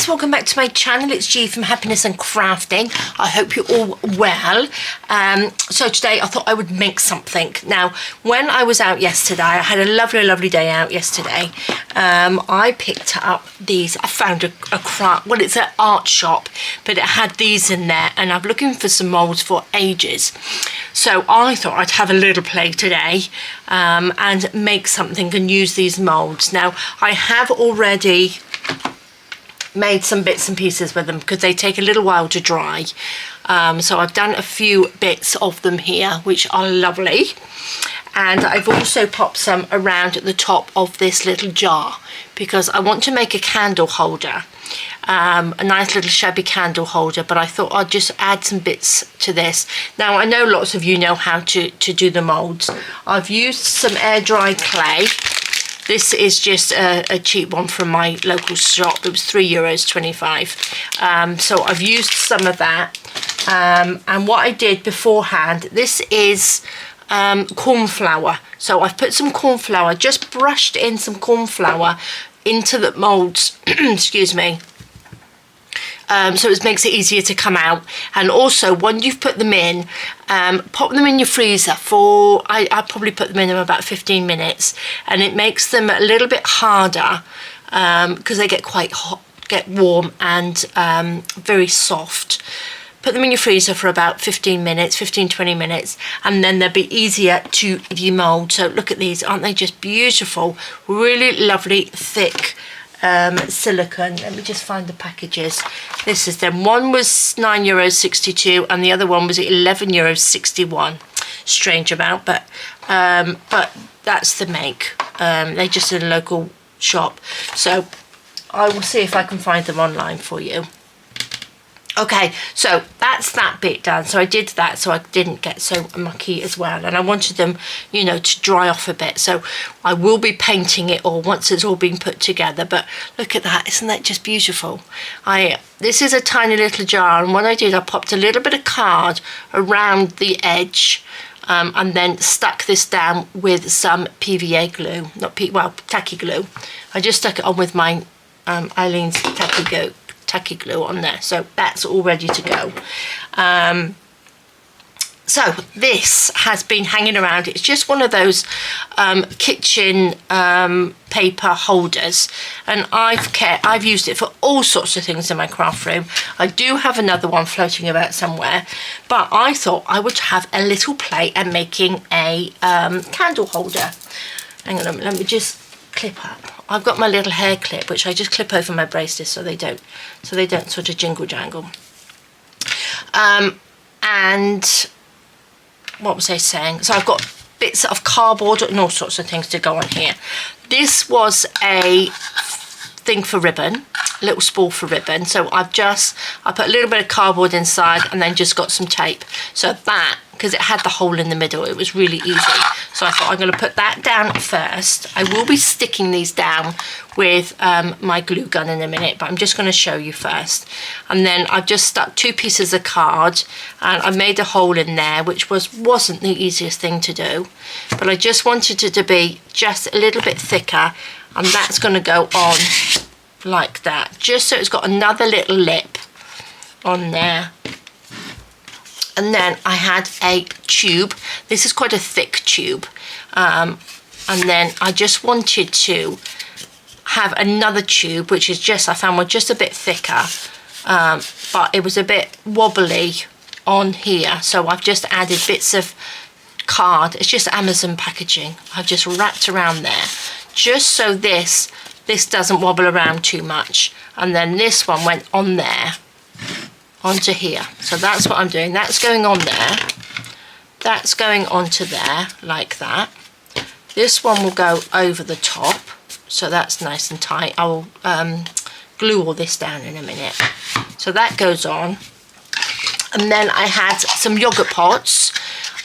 guys, welcome back to my channel. It's G from Happiness and Crafting. I hope you're all well. So today I thought I would make something. Now, when I was out yesterday, I had a lovely day out yesterday. I picked up these. I found a craft, well, it's an art shop, but it had these in there, and I'm looking for some molds for ages. So I thought I'd have a little play today and make something and use these molds. Now, I have already made some bits and pieces with them because they take a little while to dry. So I've done a few bits of them here, which are lovely. And I've also popped some around at the top of this little jar because I want to make a candle holder, a nice little shabby candle holder, but I thought I'd just add some bits to this. Now, I know lots of you know how to do the molds. I've used some air dry clay. This is just a cheap one from my local shop. It was €3.25. So I've used some of that. And what I did beforehand, this is corn flour. So I've put some corn flour, just brushed in some corn flour into the molds, excuse me. So it makes it easier to come out. And also, when you've put them in, pop them in your freezer for, I probably put them in about 15 minutes, and it makes them a little bit harder because they get quite hot, get warm and very soft. Put them in your freezer for about 15 minutes, 15-20 minutes, and then they'll be easier to demold. So look at these, aren't they just beautiful? Really lovely, thick silicone. Let me just find the packages. This is them. One was €9.62 and the other one was €11.61. Strange amount, but that's the make. They're just in a local shop, so I will see if I can find them online for you. Okay, so that's that bit done. So I did that so I didn't get so mucky as well, and I wanted them, you know, to dry off a bit. So I will be painting it all once it's all been put together. But look at that, isn't that just beautiful? This is a tiny little jar, and what I did, I popped a little bit of card around the edge, and then stuck this down with some PVA glue, tacky glue. I just stuck it on with my Eileen's tacky glue on there, so that's all ready to go. So this has been hanging around. It's just one of those kitchen paper holders, and I've used it for all sorts of things in my craft room. I do have another one floating about somewhere, but I thought I would have a little play at making a candle holder. Hang on, let me just clip up. I've got my little hair clip, which I just clip over my braces so they don't sort of jingle jangle. And what was I saying? So I've got bits of cardboard and all sorts of things to go on here. This was a thing for ribbon, a little spool for ribbon. So I put a little bit of cardboard inside and then just got some tape. So that, because it had the hole in the middle, it was really easy. So I thought I'm going to put that down first. I will be sticking these down with my glue gun in a minute, but I'm just going to show you first. And then I've just stuck 2 pieces of card, and I made a hole in there, which wasn't the easiest thing to do, but I just wanted it to be just a little bit thicker, and that's going to go on like that, just so it's got another little lip on there. And then I had a tube. This is quite a thick tube. And then I just wanted to have another tube, which is just, I found one just a bit thicker, but it was a bit wobbly on here. So I've just added bits of card. It's just Amazon packaging. I've just wrapped around there, just so this doesn't wobble around too much. And then this one went on there, onto here. So that's what I'm doing. That's going on there. That's going onto there like that. This one will go over the top, so that's nice and tight. I will glue all this down in a minute. So that goes on. And then I had some yogurt pots.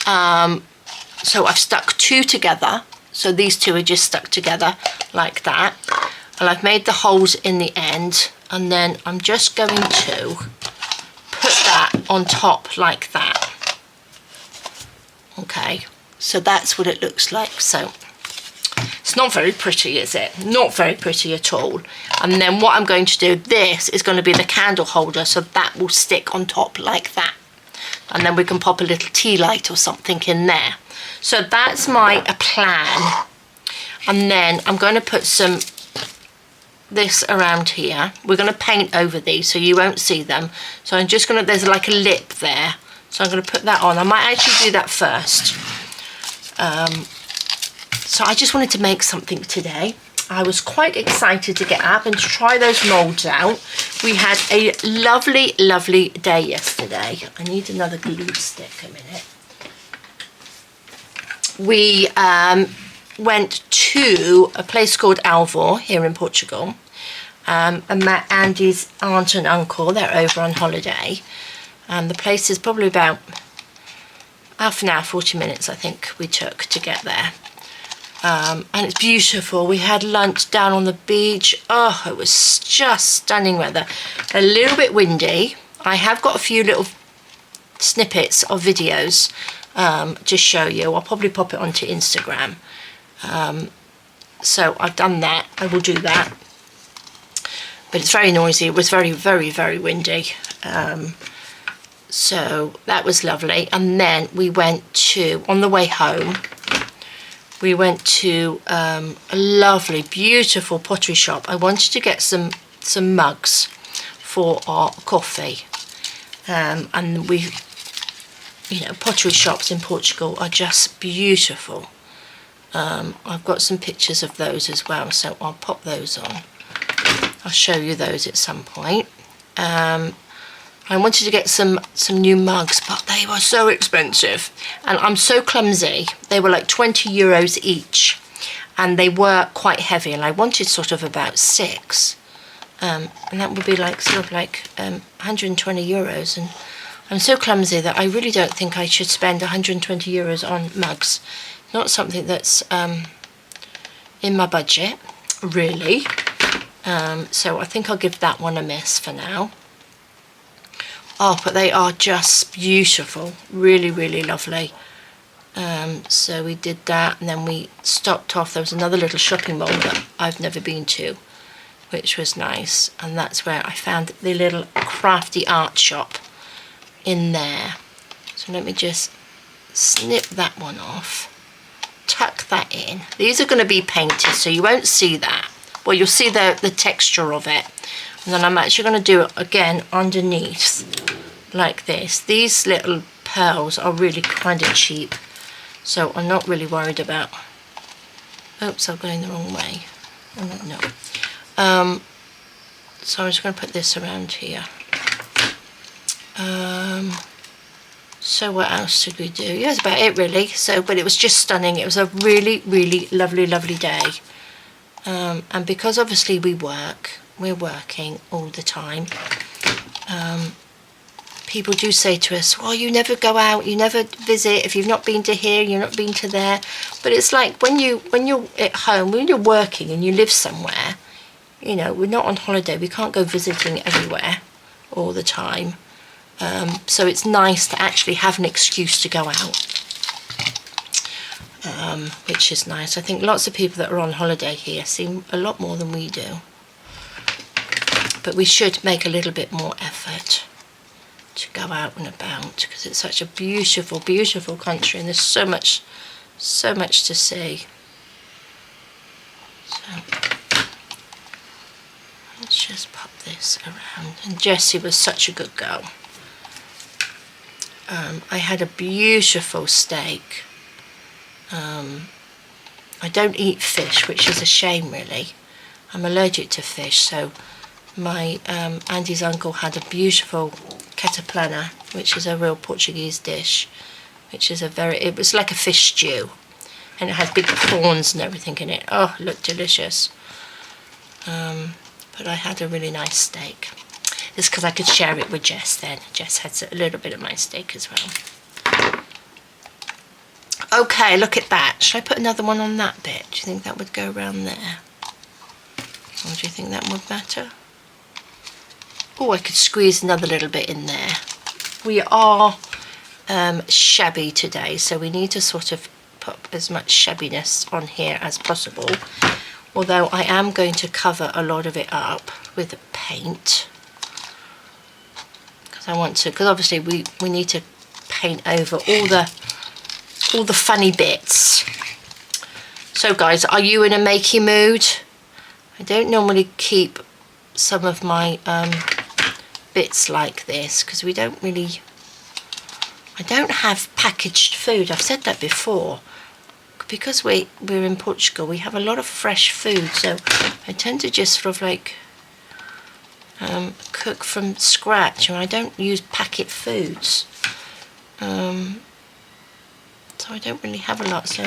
So I've stuck 2 together. So these 2 are just stuck together like that. And I've made the holes in the end. And then I'm just going to put that on top like that. Okay, so that's what it looks like. So It's not very pretty, is it? Not very pretty at all. And then what I'm going to do, this is going to be the candle holder, so that will stick on top like that. And then we can pop a little tea light or something in there. So that's my plan. And then I'm going to put this around here. We're going to paint over these so you won't see them. So I'm just going to, there's like a lip there. So I'm going to put that on. I might actually do that first. So I just wanted to make something today. I was quite excited to get up and to try those moulds out. We had a lovely, lovely day yesterday. I need another glue stick a minute. We went to a place called Alvor here in Portugal. And met Andy's aunt and uncle. They're over on holiday. The place is probably about half an hour, 40 minutes I think we took to get there. And it's beautiful. We had lunch down on the beach. Oh, it was just stunning weather. A little bit windy. I have got a few little snippets of videos to show you. I'll probably pop it onto Instagram. So I've done that. I will do that. But it's very noisy. It was very, very, very windy. So that was lovely. And then we went to, on the way home, we went to a lovely, beautiful pottery shop. I wanted to get some mugs for our coffee. And we, you know, pottery shops in Portugal are just beautiful. I've got some pictures of those as well, so I'll pop those on. I'll show you those at some point. I wanted to get some new mugs, but they were so expensive. And I'm so clumsy. They were like 20 euros each. And they were quite heavy. And I wanted sort of about 6. And that would be like sort of like 120 euros. And I'm so clumsy that I really don't think I should spend 120 euros on mugs. Not something that's in my budget, really. So I think I'll give that one a miss for now. Oh, but they are just beautiful. Really, really lovely. So we did that, and then we stopped off. There was another little shopping mall that I've never been to, which was nice. And that's where I found the little crafty art shop in there. So let me just snip that one off. Tuck that in. These are going to be painted, so you won't see that. Well, you'll see the texture of it. And then I'm actually going to do it again underneath, like this. These little pearls are really kind of cheap, so I'm not really worried about... Oops, I'm going the wrong way. Oh, no. So I'm just going to put this around here. So what else did we do? Yeah, that's about it really. So, but it was just stunning. It was a really, really lovely, lovely day. And because obviously we're working all the time. People do say to us, well, you never go out, you never visit. If you've not been to here, you're not been to there. But it's like when you're at home, when you're working and you live somewhere, you know, we're not on holiday. We can't go visiting everywhere all the time. So it's nice to actually have an excuse to go out. Which is nice. I think lots of people that are on holiday here see a lot more than we do. But we should make a little bit more effort to go out and about, because it's such a beautiful, beautiful country, and there's so much to see. So let's just pop this around. And Jessie was such a good girl. I had a beautiful steak. I don't eat fish, which is a shame really. I'm allergic to fish, so my Andy's uncle had a beautiful cataplana, which is a real Portuguese dish, which is it was like a fish stew, and it had big prawns and everything in it. Oh, it looked delicious. But I had a really nice steak. It's because I could share it with Jess then. Jess had a little bit of my steak as well. Okay, look at that. Should I put another one on that bit? Do you think that would go around there? Or do you think that would matter? Oh, I could squeeze another little bit in there. We are shabby today, so we need to sort of put as much shabbiness on here as possible, although I am going to cover a lot of it up with paint, because I want to, because obviously we need to paint over all the funny bits. So guys, are you in a makey mood? I don't normally keep some of my bits like this because we don't really, I don't have packaged food. I've said that before. Because we're in Portugal, we have a lot of fresh food, so I tend to just sort of like cook from scratch, and I don't use packet foods. So I don't really have a lot. So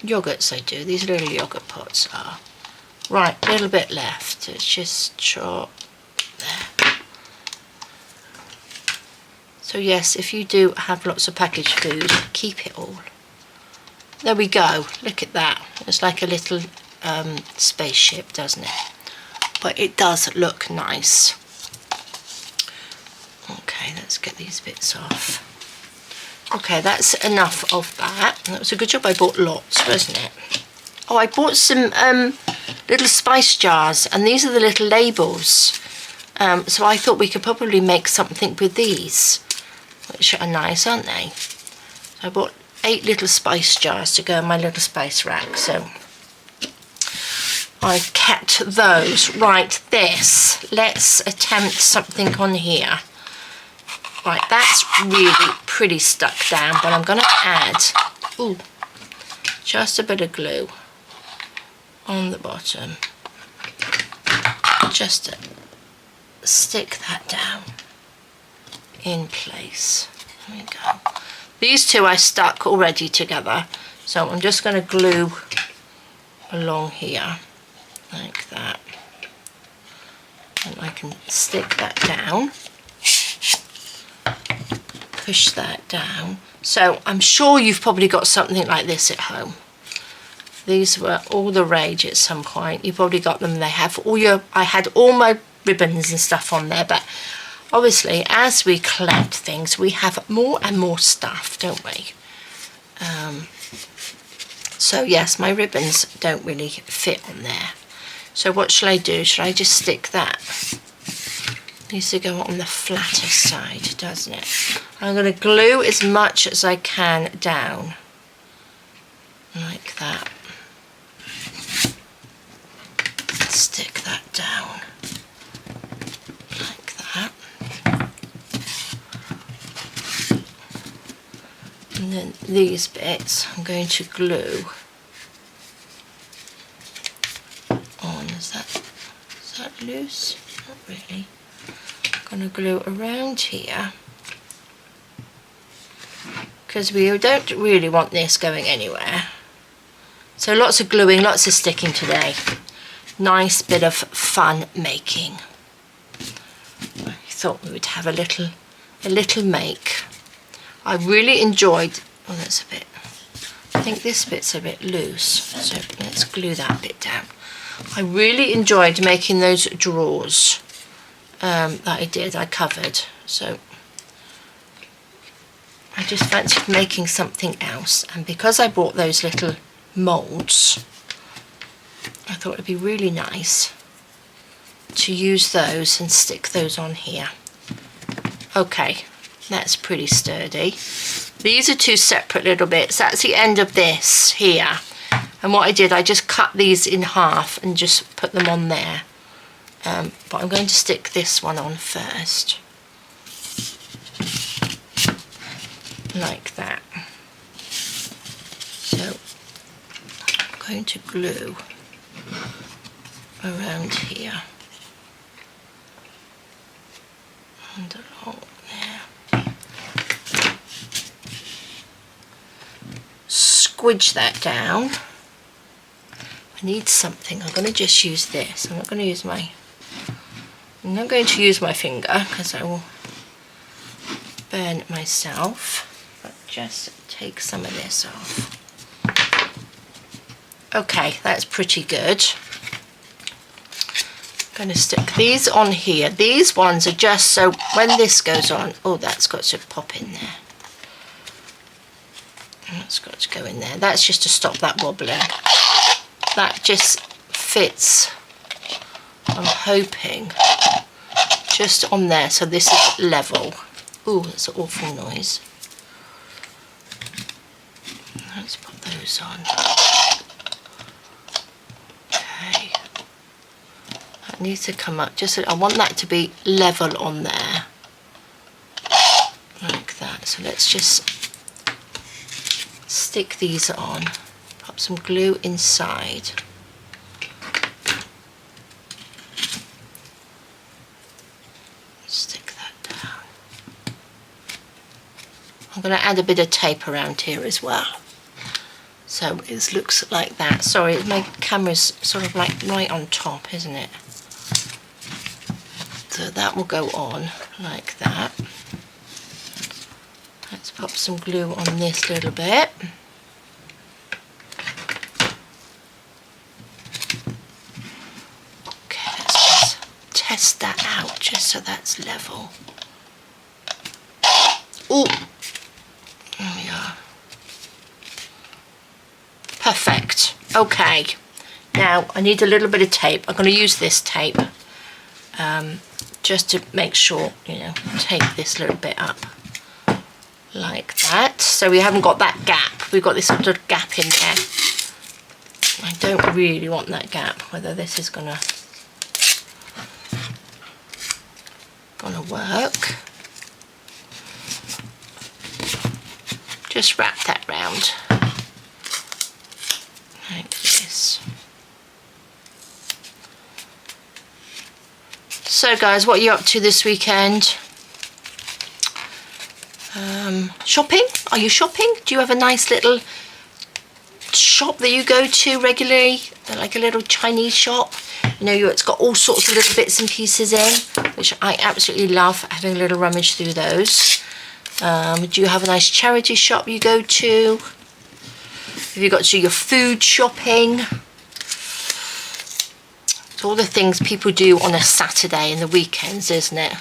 yogurts I do, these little yogurt pots are. Right, a little bit left. It's just chop there. So yes, if you do have lots of packaged food, keep it all. There we go, look at that. It's like a little spaceship, doesn't it? But it does look nice. Okay, let's get these bits off. Okay, that's enough of that. That was a good job I bought lots, wasn't it? Oh, I bought some little spice jars, and these are the little labels. So I thought we could probably make something with these, which are nice, aren't they? So I bought 8 little spice jars to go in my little spice rack, so I've kept those. Right, this, let's attempt something on here. Right, that's really pretty stuck down, but I'm going to add just a bit of glue on the bottom, just to stick that down in place. There we go. These two I stuck already together, so I'm just going to glue along here like that, and I can stick that down, push that down. So I'm sure you've probably got something like this at home. These were all the rage at some point. You've probably got them. They have all your, I had all my ribbons and stuff on there, but obviously as we collect things we have more and more stuff, don't we? So yes, my ribbons don't really fit on there. So what shall I do? Shall I just stick that? Needs to go on the flatter side, doesn't it? I'm going to glue as much as I can down, like that. Stick that down, like that. And then these bits I'm going to glue on. Is that loose? Not really. I'm going to glue around here, because we don't really want this going anywhere. So lots of gluing, lots of sticking today. Nice bit of fun making. I thought we would have a little make. I really enjoyed, oh that's a bit, I think this bit's a bit loose, so let's glue that bit down. I really enjoyed making those drawers that I covered, so I just fancied making something else, and because I bought those little moulds, I thought it'd be really nice to use those and stick those on here. Okay, that's pretty sturdy. These are 2 separate little bits. That's the end of this here, and what I did, I just cut these in half and just put them on there. But I'm going to stick this one on first, like that. So I'm going to glue around here and along there. Squidge that down. I need something. I'm going to just use this. I'm not going to use my finger because I will burn myself. But just take some of this off. Okay, that's pretty good. I'm going to stick these on here. These ones are just so when this goes on, oh, that's got to pop in there. That's got to go in there. That's just to stop that wobbling. That just fits, I'm hoping, just on there, so this is level. Ooh, that's an awful noise. Let's put those on. Okay. That needs to come up, just, I want that to be level on there. Like that. So let's just stick these on. Pop some glue inside. Stick that down. I'm going to add a bit of tape around here as well. So it looks like that. Sorry, my camera's sort of like right on top, isn't it? So that will go on like that. Let's pop some glue on this little bit. Okay, let's just test that out just so that's level. Oh, there we are. Perfect. Okay, now I need a little bit of tape. I'm going to use this tape just to make sure, you know, tape this little bit up like that, so we haven't got that gap. We've got this little gap in there. I don't really want that gap, whether this is gonna work. Just wrap that round like this. So guys, what are you up to this weekend? Shopping? Are you shopping? Do you have a nice little shop that you go to regularly? Like a little Chinese shop? You know, it's got all sorts of little bits and pieces in, which I absolutely love, having a little rummage through those. Do you have a nice charity shop you go to? Have you got to do your food shopping? It's all the things people do on a Saturday and the weekends, isn't it?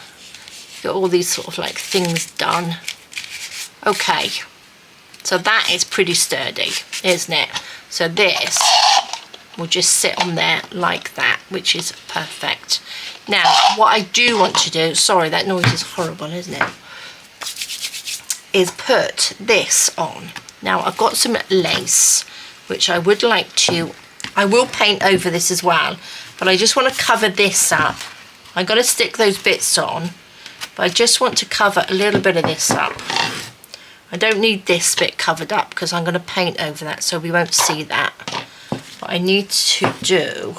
Got all these sort of like things done. Okay, so that is pretty sturdy, isn't it? So this will just sit on there like that, which is perfect. Now, what I do want to do, sorry, that noise is horrible, isn't it? Is put this on. Now, I've got some lace, which I would like to, I will paint over this as well, but I just want to cover this up. I'm going to stick those bits on, but I just want to cover a little bit of this up. I don't need this bit covered up because I'm going to paint over that, so we won't see that. What I need to do,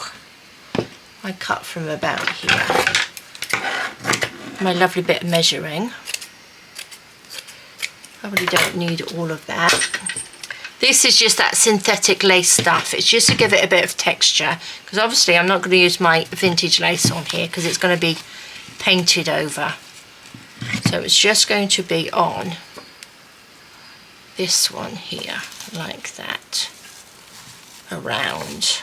I cut from about here, my lovely bit of measuring. Probably don't need all of that. This is just that synthetic lace stuff. It's just to give it a bit of texture, because obviously I'm not going to use my vintage lace on here because it's going to be painted over. So it's just going to be on this one here, like that, around.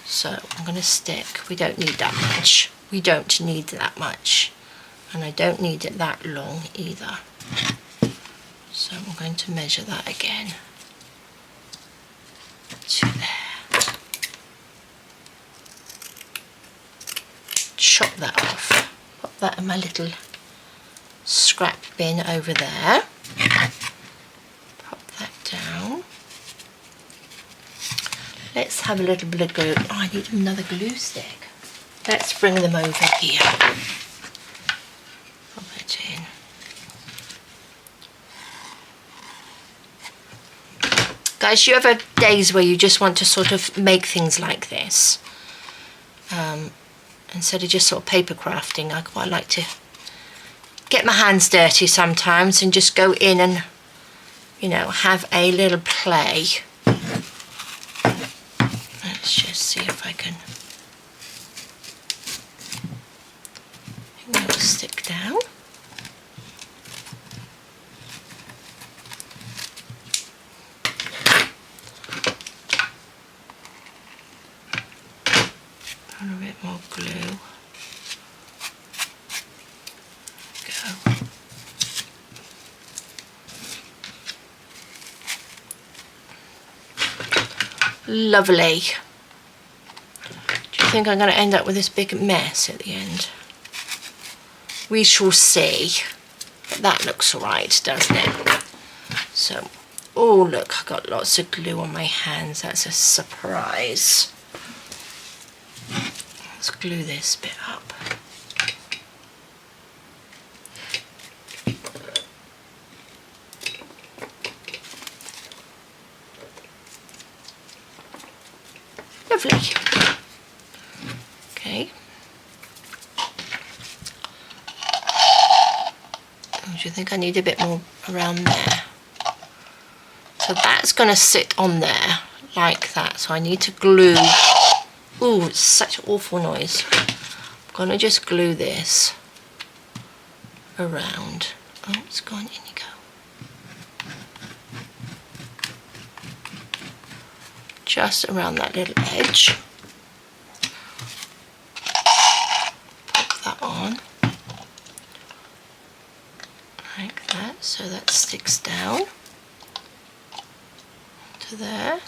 So I'm going to stick, we don't need that much. We don't need that much. And I don't need it that long either. So I'm going to measure that again to there. Chop that off. Put that in my little scrap bin over there. Pop that down. Let's have a little bit of glue. Oh, I need another glue stick. Let's bring them over here. Pop it in. Guys, you ever days where you just want to sort of make things like this? Instead of just sort of paper crafting, I quite like to get my hands dirty sometimes and just go in and, you know, have a little play. Let's just see if I can. I think that'll stick down. A bit more glue. Go. Lovely. Do you think I'm going to end up with this big mess at the end? We shall see. But that looks alright, doesn't it? So, oh look, I've got lots of glue on my hands. That's a surprise. Let's glue this bit up. Lovely. Okay. Do you think I need a bit more around there? So that's going to sit on there like that. So I need to glue. Ooh, it's such an awful noise. I'm going to just glue this around. Oh, it's gone. In you go. Just around that little edge. Pop that on. Like that, so that sticks down to there.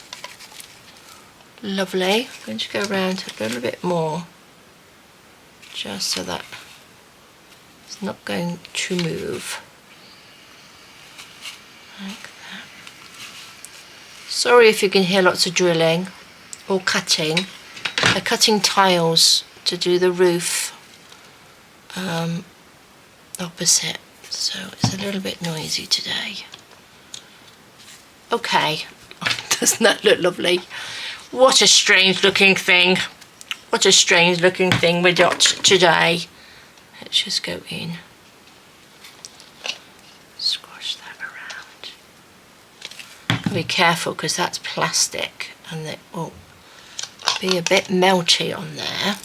Lovely. I'm going to go around a little bit more, just so that it's not going to move. Like that. Sorry if you can hear lots of drilling or cutting. They're cutting tiles to do the roof opposite. So it's a little bit noisy today. Okay, doesn't that look lovely? What a strange looking thing. What a strange looking thing we got today. Let's just go in. Squash that around. Be careful because that's plastic and it will be a bit melty on there.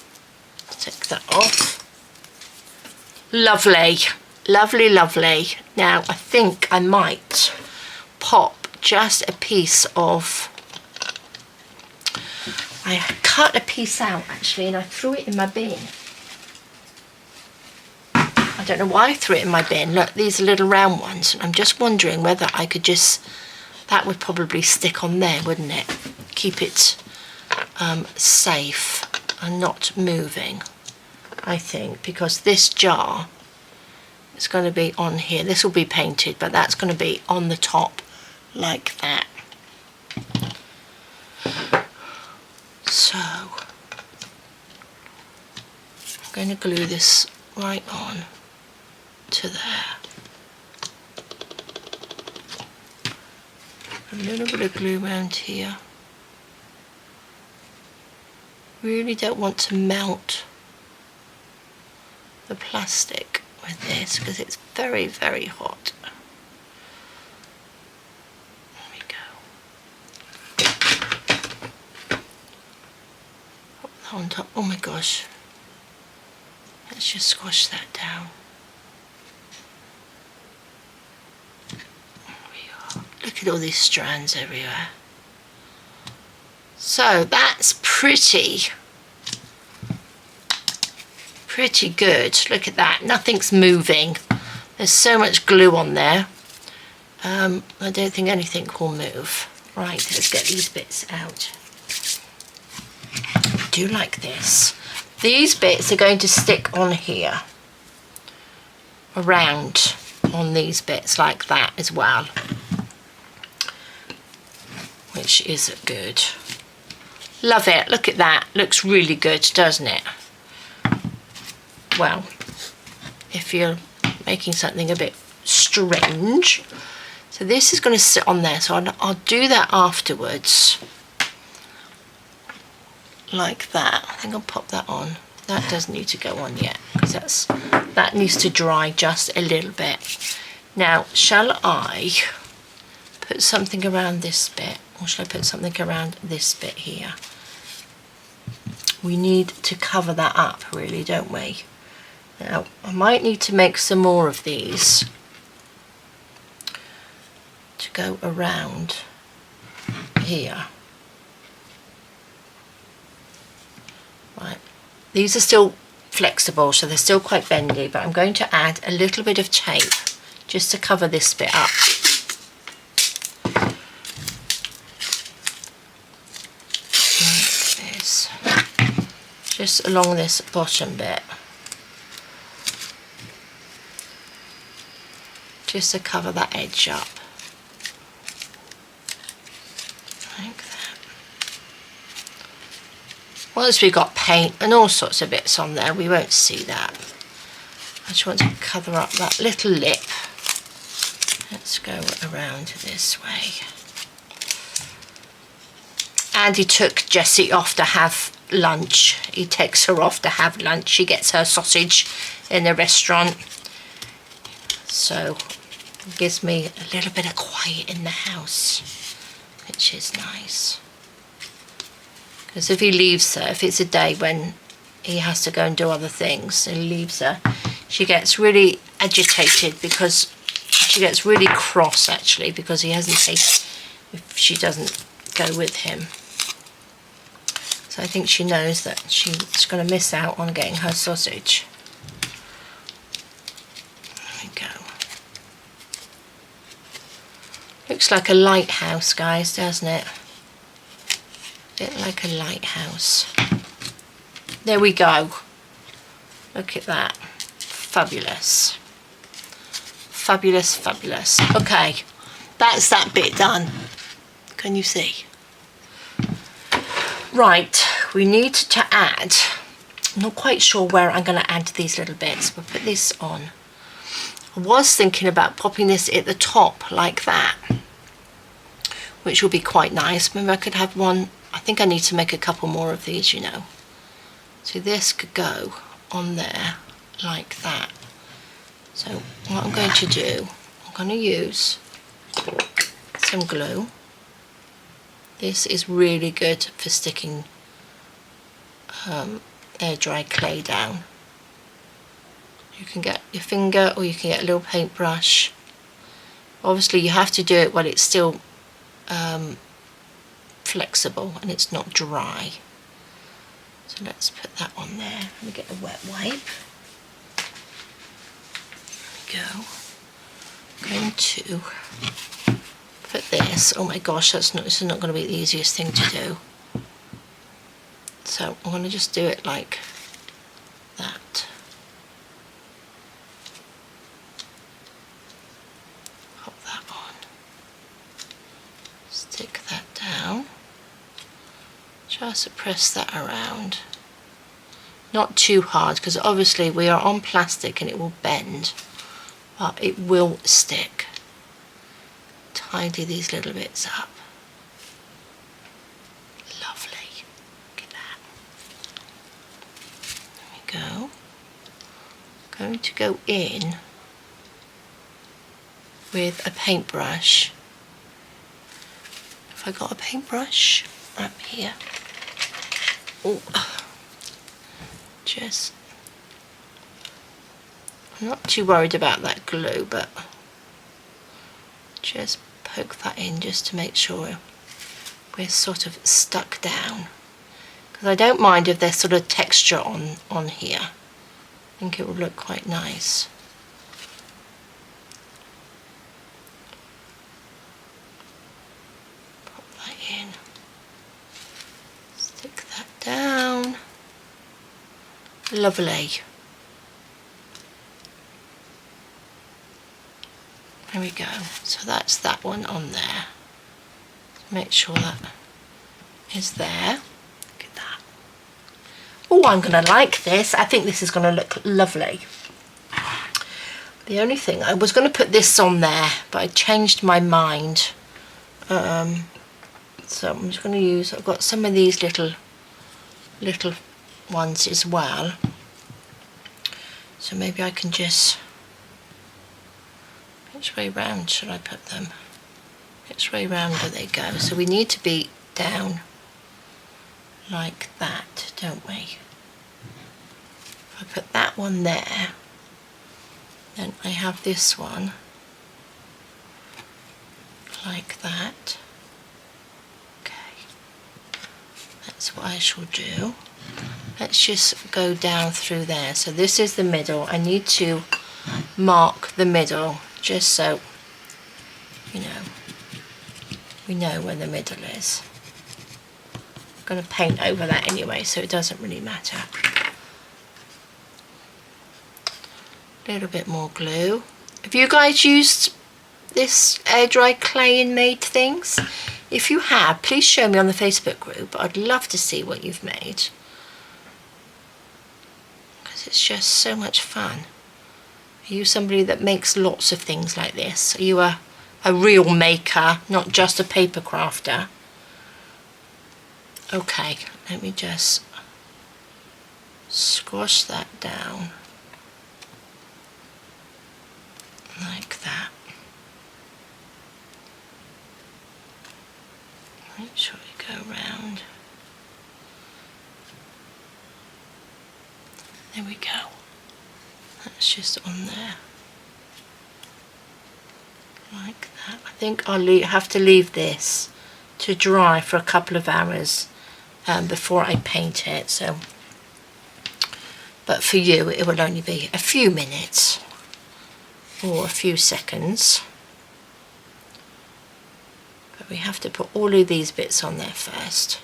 Take that off. Lovely. Lovely, lovely. Now I think I might pop just a piece of, I cut a piece out actually and I threw it in my bin. I don't know why I threw it in my bin. Look, these are little round ones. I'm just wondering whether I could just, that would probably stick on there, wouldn't it? Keep it safe and not moving, I think, because this jar, it's going to be on here. This will be painted, but that's going to be on the top like that. So I'm going to glue this right on to there. A little bit of glue around here. Really don't want to melt the plastic with this because it's very, very hot. There we go. Put that on top. Oh my gosh. Let's just squash that down. There we are. Look at all these strands everywhere. So that's pretty good. Look at that, nothing's moving. There's so much glue on there. I don't think anything will move. Right, let's get these bits out. I do like this. These bits are going to stick on here, around on these bits like that as well, which is good. Love it, look at that, looks really good, doesn't it? Well, if you're making something a bit strange. So this is going to sit on there, so I'll do that afterwards. Like that. I think I'll pop that on. That doesn't need to go on yet, because that needs to dry just a little bit. Now, shall I put something around this bit, or shall I put something around this bit here? We need to cover that up, really, don't we? Now, I might need to make some more of these to go around here. Right, these are still flexible, so they're still quite bendy, but I'm going to add a little bit of tape just to cover this bit up. just along this bottom bit, just to cover that edge up, like that. Once we've got paint and all sorts of bits on there, we won't see that. I just want to cover up that little lip. Let's go around this way. Andy took Jessie off to have lunch. He takes her off to have lunch. She gets her sausage in the restaurant. So it gives me a little bit of quiet in the house, which is nice. Because if he leaves her, if it's a day when he has to go and do other things and he leaves her, she gets really agitated, because she gets really cross actually, because he hasn't taken, if she doesn't go with him. So I think she knows that she's going to miss out on getting her sausage. There we go. Looks like a lighthouse, guys, doesn't it? A bit like a lighthouse. There we go. Look at that. Fabulous. Fabulous, fabulous. Okay, that's that bit done. Can you see? Right, we need to add, I'm not quite sure where I'm going to add these little bits. We'll put this on. I was thinking about popping this at the top like that, which will be quite nice. Maybe I could have one. I think I need to make a couple more of these, you know. So this could go on there like that. So what I'm going to do, I'm going to use some glue. This is really good for sticking air dry clay down. You can get your finger or you can get a little paintbrush. Obviously you have to do it while it's still flexible and it's not dry. So let's put that on there. Let me get a wet wipe. There we go. I'm going to put this, oh my gosh, this is not going to be the easiest thing to do. So I'm going to just do it like that. Pop that on. Stick that down. Just press that around. Not too hard, because obviously we are on plastic and it will bend, but it will stick. Tidy these little bits up. Lovely. Look at that. There we go. I'm going to go in with a paintbrush. Have I got a paintbrush? Up here. Oh, just, I'm not too worried about that glue, but just poke that in just to make sure we're sort of stuck down, because I don't mind if there's sort of texture on here. I think it will look quite nice. Pop that in, stick that down. Lovely. There we go. So that's that one on there. Make sure that is there. Look at that. Oh, I'm going to like this. I think this is going to look lovely. The only thing, I was going to put this on there, but I changed my mind. So I'm just going to use, I've got some of these little ones as well. So maybe I can just, which way round should I put them? Which way round do they go? So we need to be down like that, don't we? If I put that one there, then I have this one like that. Okay, that's what I shall do. Let's just go down through there. So this is the middle. I need to mark the middle just so, you know, we know where the middle is. going to paint over that anyway, so it doesn't really matter. A little bit more glue. Have you guys used this air dry clay and made things? If you have, please show me on the Facebook group. I'd love to see what you've made, because it's just so much fun. Are you somebody that makes lots of things like this? Are you a real maker, not just a paper crafter? Okay, let me just squash that down like that. Make sure you go around. There we go. That's just on there. Like that. I think I'll have to leave this to dry for a couple of hours before I paint it. So, but for you it will only be a few minutes or a few seconds. But we have to put all of these bits on there first.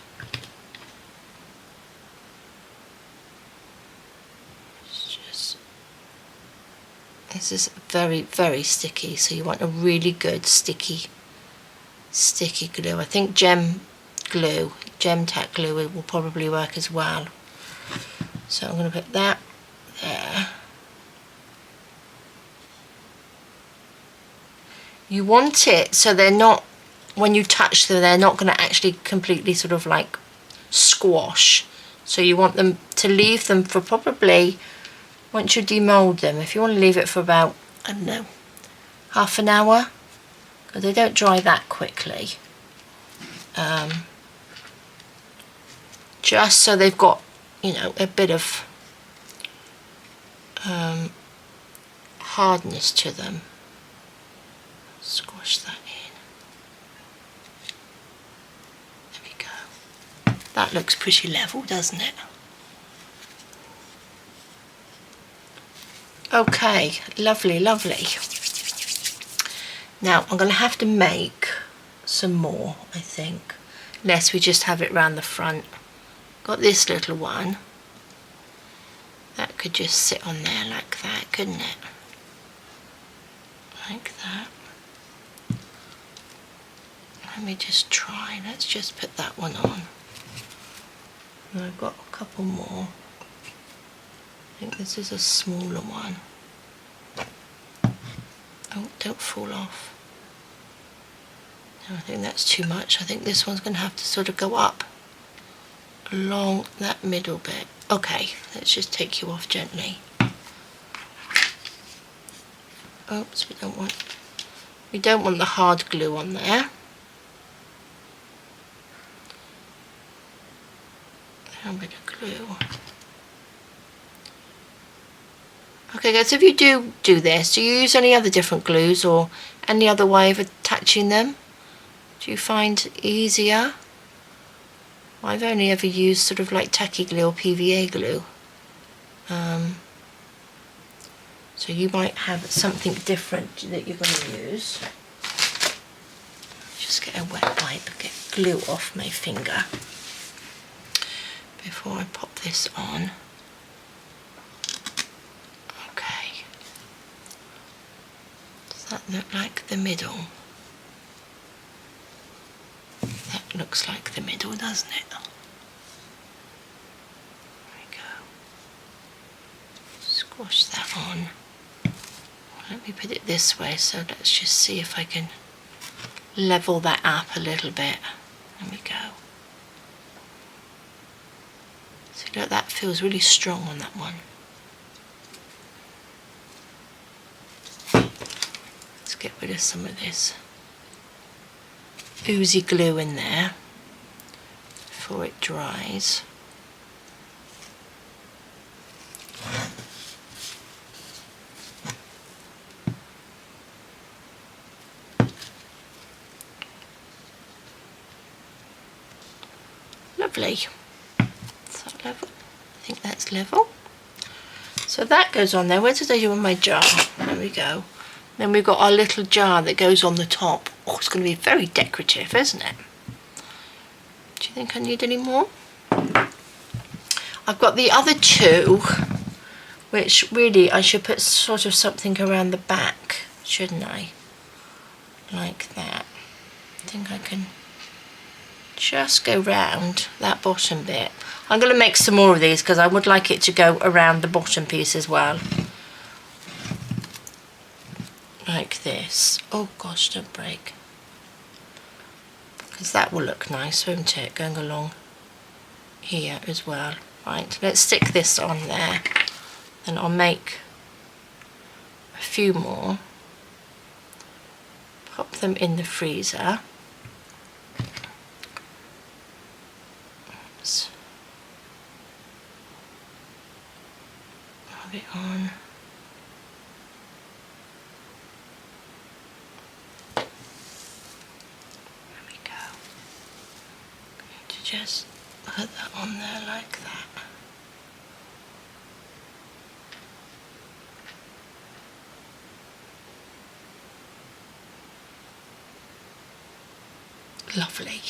This is very, very sticky, so you want a really good sticky glue. I think gem tack glue will probably work as well. So I'm going to put that there. You want it so they're not, when you touch them, they're not going to actually completely sort of like squash. So you want them to leave them for probably, once you demold them, if you want to leave it for about, I don't know, half an hour, because they don't dry that quickly. Just so they've got, you know, a bit of hardness to them. Squash that in. There we go. That looks pretty level, doesn't it? Okay, lovely, lovely. Now I'm going to have to make some more, I think, unless we just have it round the front. Got this little one. That could just sit on there like that, couldn't it? Like that. Let me just try. Let's just put that one on. And I've got a couple more. I think this is a smaller one. Oh, don't fall off. No, I think that's too much. I think this one's going to have to sort of go up along that middle bit. Okay, let's just take you off gently. Oops, we don't want the hard glue on there. A bit of glue. Okay guys, if you do this, do you use any other different glues or any other way of attaching them? Do you find easier? I've only ever used sort of like tacky glue or PVA glue. So you might have something different that you're going to use. Just get a wet wipe and get glue off my finger before I pop this on. Okay. Does that look like the middle? That looks like the middle, doesn't it? There we go. Squash that on. Let me put it this way, so let's just see if I can level that up a little bit. There we go. So look, that feels really strong on that one. Let's get rid of some of this oozy glue in there before it dries. Lovely. Is that level? I think that's level. So that goes on there. Where did I do on my jar? There we go. Then we've got our little jar that goes on the top. Oh, it's going to be very decorative, isn't it? Do you think I need any more. I've got the other two, which really I should put sort of something around the back, shouldn't I? Like that. I think I can just go round that bottom bit. I'm going to make some more of these because I would like it to go around the bottom piece as well. Like this. Oh gosh, don't break. Because that will look nice, won't it? Going along here as well. Right, let's stick this on there. Then I'll make a few more. Pop them in the freezer. Oops. Pop it on. There we go. I'm going to just put that on there like that. Lovely.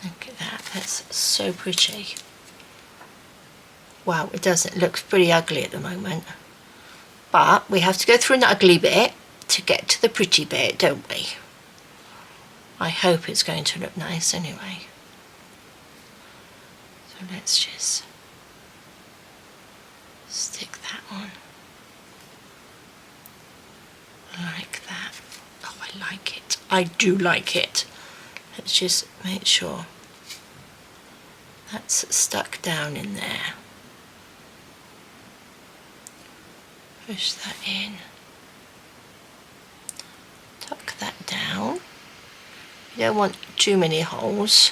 Look at that, that's so pretty. Wow, it doesn't look pretty ugly at the moment. But we have to go through an ugly bit to get to the pretty bit, don't we? I hope it's going to look nice anyway. So let's just stick that on. Like that. Oh, I like it. I do like it. Let's just make sure that's stuck down in there. Push that in. Tuck that down. You don't want too many holes.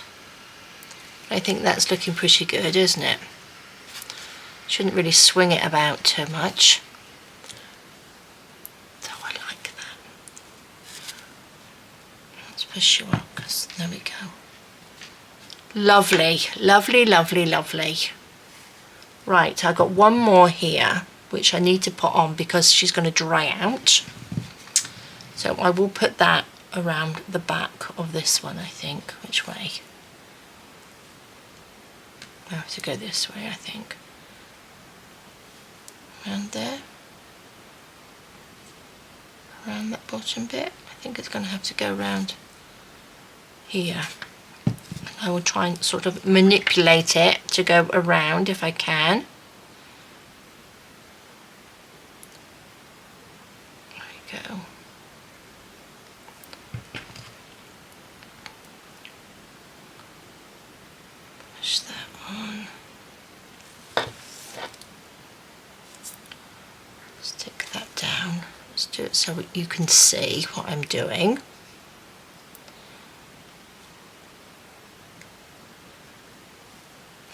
I think that's looking pretty good, isn't it? Shouldn't really swing it about too much. So I like that. Let's push you up, because there we go. Lovely, lovely, lovely, lovely. Right, I've got one more here, which I need to put on because she's going to dry out. So I will put that around the back of this one, I think. Which way? I have to go this way, I think. Around there. Around that bottom bit. I think it's going to have to go around here. I will try and sort of manipulate it to go around if I can. There we go. Push that on. Stick that down. Let's do it so you can see what I'm doing.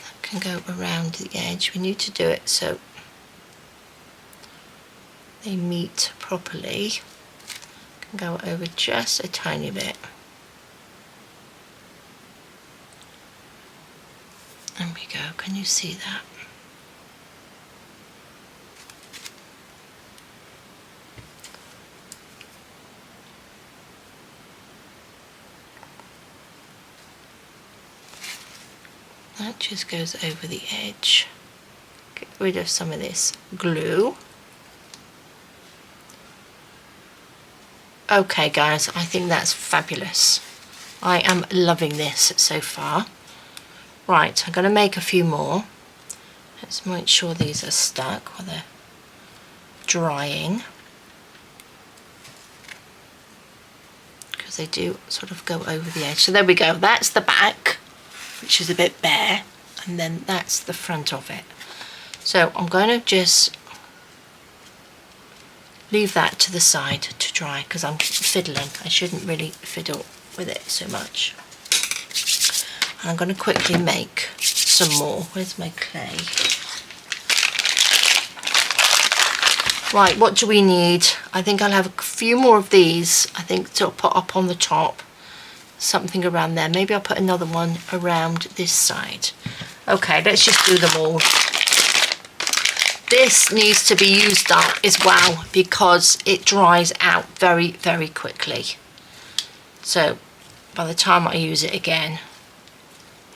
That can go around the edge. We need to do it so they meet properly. Can go over just a tiny bit. There we go, can you see that? That just goes over the edge. Get rid of some of this glue. Okay guys, I think that's fabulous. I am loving this so far. Right, I'm going to make a few more. Let's make sure these are stuck while they're drying. Because they do sort of go over the edge. So there we go, that's the back, which is a bit bare. And then that's the front of it. So I'm going to just leave that to the side to dry because I'm fiddling. I shouldn't really fiddle with it so much. And I'm going to quickly make some more. Where's my clay? Right, what do we need? I think I'll have a few more of these, I think, to put up on the top. Something around there. Maybe I'll put another one around this side. Okay, let's just do them all. This needs to be used up as well because it dries out very, very quickly. So by the time I use it again,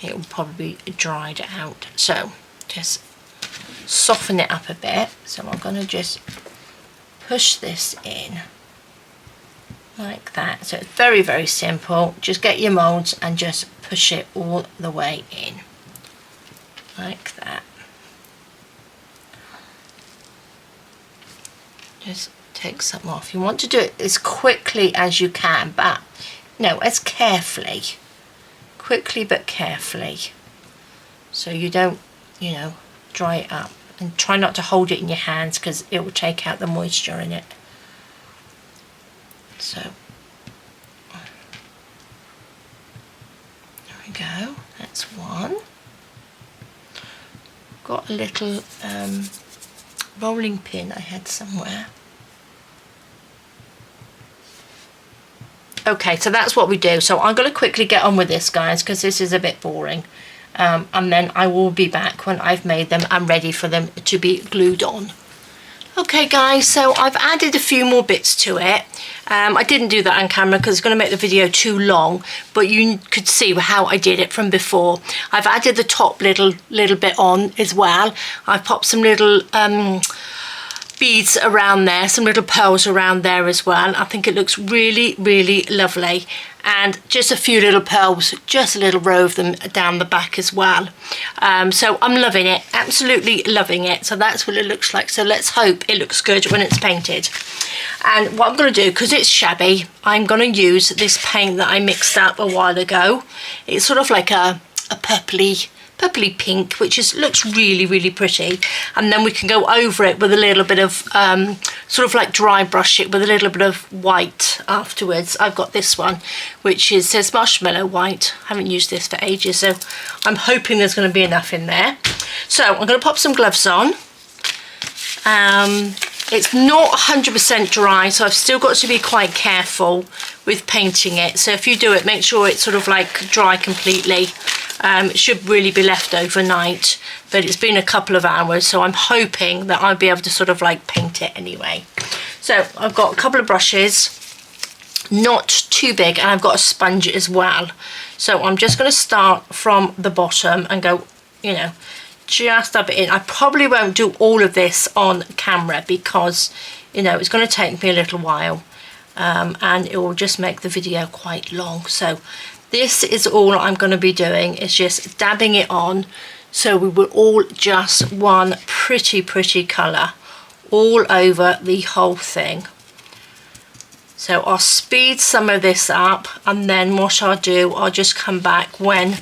it will probably be dried out. So just soften it up a bit. So I'm going to just push this in like that. So it's very, very simple. Just get your moulds and just push it all the way in like that. Just take some off. You want to do it as quickly as you can, but no, as carefully. Quickly but carefully, so you don't, you know, dry it up, and try not to hold it in your hands because it will take out the moisture in it. So there we go, that's one. Got a little rolling pin I had somewhere. Okay, so that's what we do. So I'm going to quickly get on with this, guys, because this is a bit boring. And then I will be back when I've made them and ready for them to be glued on. Okay, guys, so I've added a few more bits to it. I didn't do that on camera because it's going to make the video too long, but you could see how I did it from before. I've added the top little bit on as well. I've popped some little beads around there, some little pearls around there as well. I think it looks really, really lovely. And just a few little pearls, just a little row of them down the back as well. So I'm loving it, absolutely loving it. So that's what it looks like. So let's hope it looks good when it's painted. And what I'm going to do, because it's shabby, I'm going to use this paint that I mixed up a while ago. It's sort of like a purpley pink, which looks really, really pretty. And then we can go over it with a little bit of sort of like dry brush it with a little bit of white afterwards. I've got this one which says marshmallow white. I haven't used this for ages, so I'm hoping there's going to be enough in there. So I'm going to pop some gloves on. It's not 100% dry, so I've still got to be quite careful with painting it. So if you do it, make sure it's sort of like dry completely. It should really be left overnight, but it's been a couple of hours, so I'm hoping that I'll be able to sort of like paint it anyway. So I've got a couple of brushes, not too big, and I've got a sponge as well. So I'm just going to start from the bottom and go, you know, just dab it in. I probably won't do all of this on camera because, you know, it's going to take me a little while, and it will just make the video quite long. So this is all I'm going to be doing, is just dabbing it on, so we will all just one pretty colour all over the whole thing. So I'll speed some of this up, and then what I'll do, I'll just come back when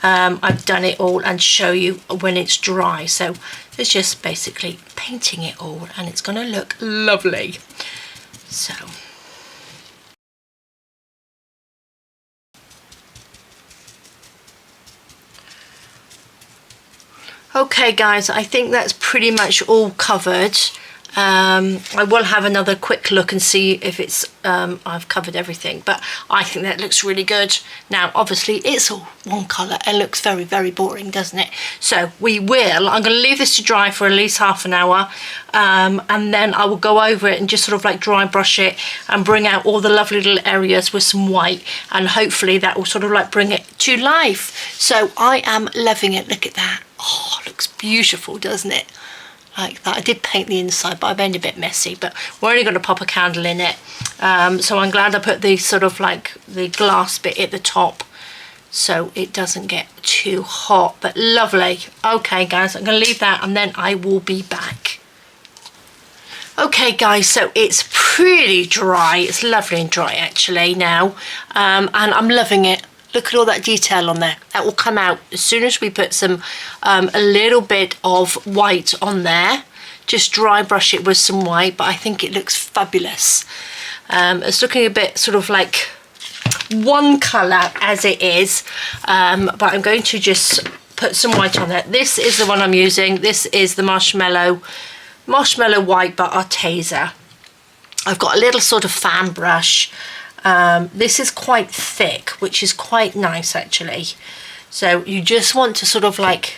I've done it all and show you when it's dry. So it's just basically painting it all, and it's going to look lovely. So okay, guys, I think that's pretty much all covered. I will have another quick look and see if it's I've covered everything, but I think that looks really good. Now obviously it's all one colour and looks very boring, doesn't it? So I'm going to leave this to dry for at least half an hour, and then I will go over it and just sort of like dry brush it and bring out all the lovely little areas with some white, and hopefully that will sort of like bring it to life. So I am loving it. Look at that. Oh, it looks beautiful, doesn't it? Like that. I did paint the inside, but I've made it a bit messy, but we're only going to pop a candle in it. So I'm glad I put the sort of like the glass bit at the top so it doesn't get too hot, but lovely. Okay, guys, I'm going to leave that and then I will be back. Okay, guys, so it's pretty dry. It's lovely and dry actually now, and I'm loving it. Look at all that detail on there. That will come out as soon as we put some a little bit of white on there. Just dry brush it with some white, but I think it looks fabulous. It's looking a bit sort of like one colour as it is, but I'm going to just put some white on there. This is the one I'm using. This is the marshmallow white by Arteza. I've got a little sort of fan brush. This is quite thick, which is quite nice actually. So you just want to sort of like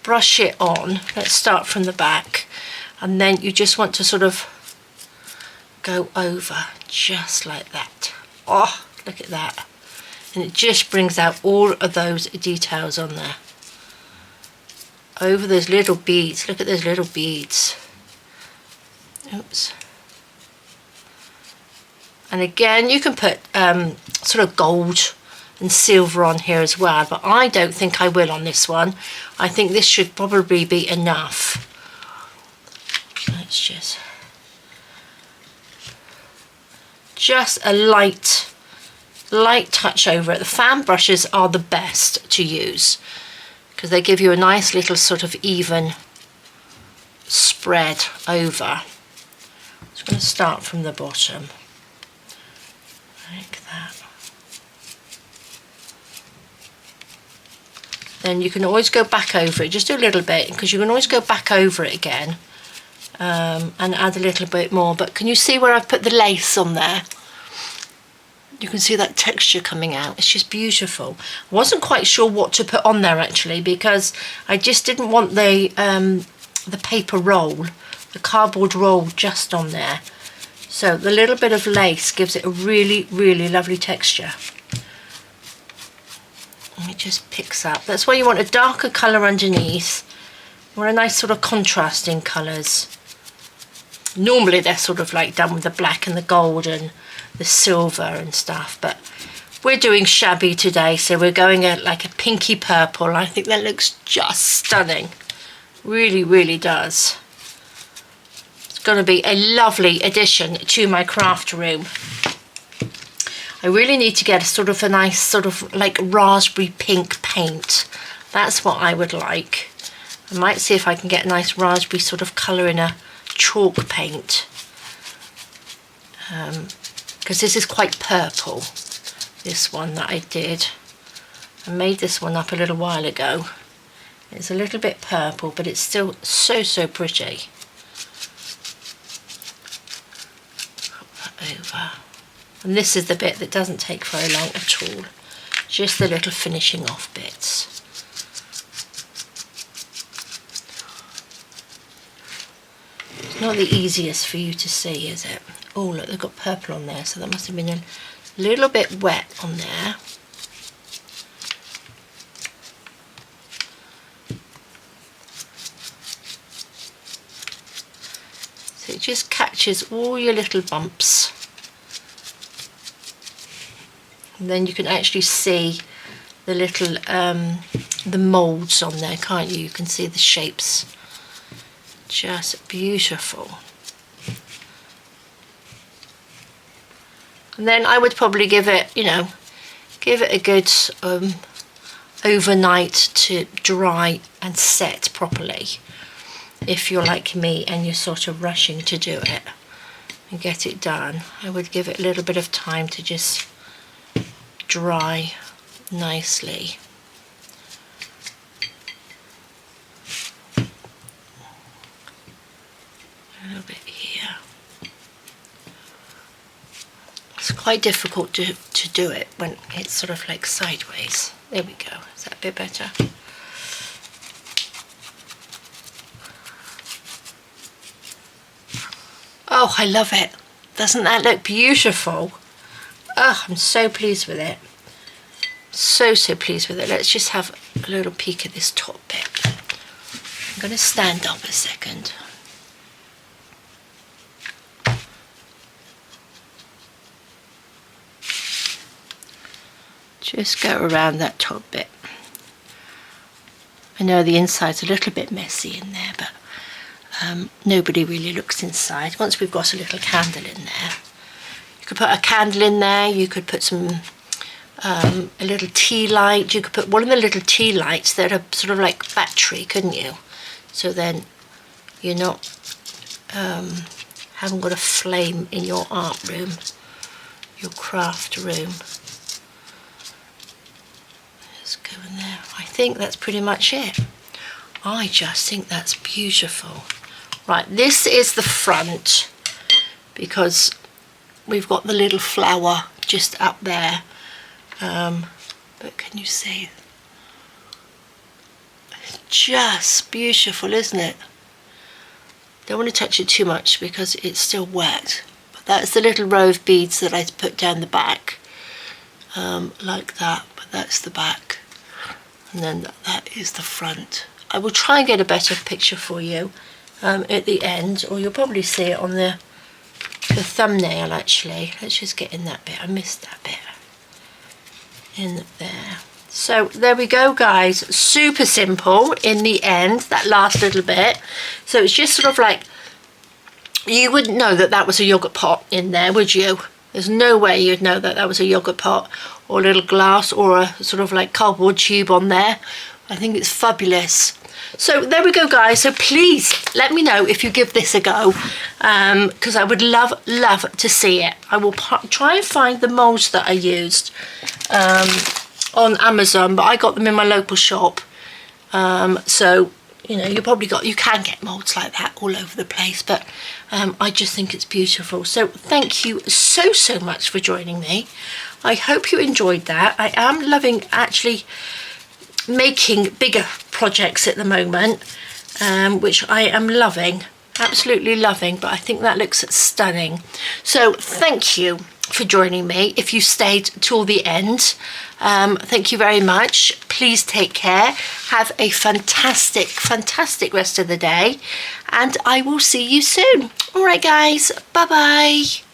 brush it on. Let's start from the back, and then you just want to sort of go over just like that. Oh, look at that. And it just brings out all of those details on there. Over those little beads. Look at those little beads. Oops. And again, you can put sort of gold and silver on here as well, but I don't think I will on this one. I think this should probably be enough. Let's just a light touch over it. The fan brushes are the best to use because they give you a nice little sort of even spread over. I'm just going to start from the bottom like that. Then you can always go back over it, just do a little bit, because you can always go back over it again and add a little bit more. But can you see where I've put the lace on there? You can see that texture coming out. It's just beautiful. I wasn't quite sure what to put on there actually, because I just didn't want the paper roll, the cardboard roll just on there. So the little bit of lace gives it a really, really lovely texture. And it just picks up. That's why you want a darker colour underneath. You want a nice sort of contrasting colours. Normally they're sort of like done with the black and the gold and the silver and stuff, but we're doing shabby today, so we're going at like a pinky purple. I think that looks just stunning. Really, really does. It's going to be a lovely addition to my craft room. I really need to get a sort of a nice sort of like raspberry pink paint. That's what I would like. I might see if I can get a nice raspberry sort of colour in a chalk paint. Because this is quite purple, this one that I did. I made this one up a little while ago. It's a little bit purple, but it's still so, so pretty. Pop that over. And this is the bit that doesn't take very long at all. Just the little finishing off bits. It's not the easiest for you to see, is it? Oh look, they've got purple on there, so that must have been a little bit wet on there. So it just catches all your little bumps. And then you can actually see the little, the moulds on there, can't you? You can see the shapes. Just beautiful. And then I would probably give it, you know, give it a good overnight to dry and set properly. If you're like me and you're sort of rushing to do it and get it done, I would give it a little bit of time to just dry nicely. A little bit here. It's quite difficult to do it when it's sort of like sideways. There we go. Is that a bit better? Oh, I love it. Doesn't that look beautiful? Oh, I'm so pleased with it. So, so pleased with it. Let's just have a little peek at this top bit. I'm going to stand up a second. Just go around that top bit. I know the inside's a little bit messy in there, but nobody really looks inside. Once we've got a little candle in there, you could put a candle in there, you could put some a little tea light, you could put one of the little tea lights that are sort of like battery, couldn't you? So then you're not haven't got a flame in your art room, your craft room. Let's go in there. I think that's pretty much it. I just think that's beautiful. Right, this is the front, because we've got the little flower just up there. But can you see? It's just beautiful, isn't it? Don't want to touch it too much because it's still wet. But that's the little row of beads that I put down the back. like that, but that's the back, and then that is the front. I will try and get a better picture for you at the end, or you'll probably see it on the thumbnail actually. Let's just get in that bit, I missed that bit, in there. So there we go guys, super simple in the end, that last little bit. So it's just sort of like, you wouldn't know that that was a yogurt pot in there, would you? There's no way you'd know that that was a yogurt pot or a little glass or a sort of like cardboard tube on there. I think it's fabulous. So there we go guys, so please let me know if you give this a go, because I would love to see it. I will try and find the moulds that I used on Amazon, but I got them in my local shop, so you know, you can get moulds like that all over the place, but I just think it's beautiful. So thank you so much for joining me. I hope you enjoyed that. I am loving actually making bigger projects at the moment, which I am loving, absolutely loving, but I think that looks stunning. So thank you for joining me. If you stayed till the end, thank you very much. Please take care, have a fantastic rest of the day, and I will see you soon. All right guys, bye bye.